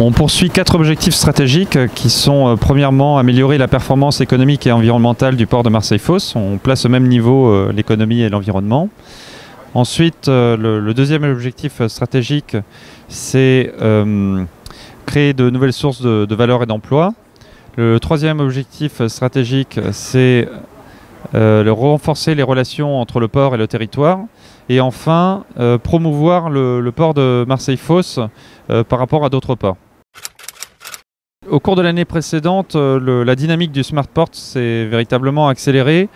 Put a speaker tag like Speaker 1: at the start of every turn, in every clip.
Speaker 1: On poursuit 4 objectifs stratégiques qui sont premièrement améliorer la performance économique et environnementale du port de Marseille-Fos. On place au même niveau l'économie et l'environnement. Ensuite, le deuxième objectif stratégique, c'est créer de nouvelles sources de valeur et d'emploi. Le troisième objectif stratégique, c'est renforcer les relations entre le port et le territoire. Et enfin, promouvoir le port de Marseille-Fos par rapport à d'autres ports. Au cours de l'année précédente, la dynamique du Smart Port s'est véritablement accélérée,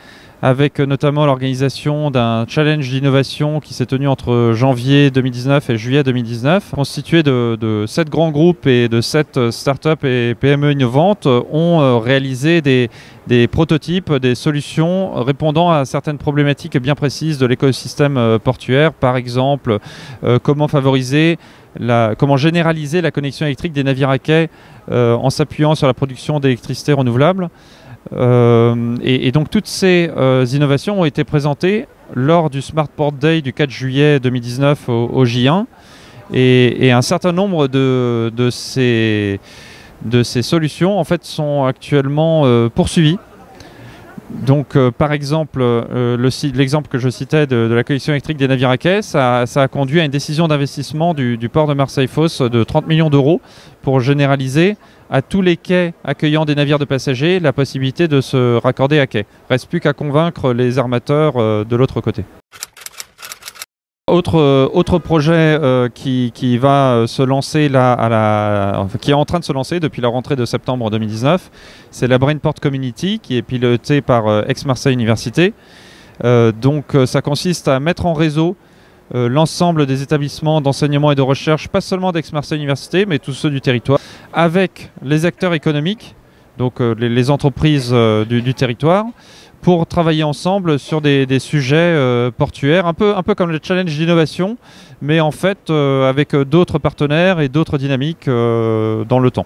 Speaker 1: avec notamment l'organisation d'un challenge d'innovation qui s'est tenu entre janvier 2019 et juillet 2019. Constitué de 7 grands groupes et de 7 startups et PME innovantes, ont réalisé des prototypes, des solutions répondant à certaines problématiques bien précises de l'écosystème portuaire. Par exemple, comment généraliser la connexion électrique des navires à quai en s'appuyant sur la production d'électricité renouvelable. Et donc toutes ces innovations ont été présentées lors du Smart Port Day du 4 juillet 2019 au J1 et un certain nombre de ces solutions en fait sont actuellement poursuivies. Donc par exemple, l'exemple que je citais de la connexion électrique des navires à quai, ça a conduit à une décision d'investissement du port de Marseille-Fos de 30 millions d'euros pour généraliser à tous les quais accueillant des navires de passagers la possibilité de se raccorder à quai. Reste plus qu'à convaincre les armateurs de l'autre côté. Autre projet qui va se lancer qui est en train de se lancer depuis la rentrée de septembre 2019, c'est la Brainport Community qui est pilotée par Aix-Marseille Université. Donc ça consiste à mettre en réseau l'ensemble des établissements d'enseignement et de recherche, pas seulement d'Aix-Marseille Université, mais tous ceux du territoire, avec les acteurs économiques, donc les entreprises du territoire, pour travailler ensemble sur des sujets portuaires, un peu comme le challenge d'innovation, mais en fait avec d'autres partenaires et d'autres dynamiques dans le temps.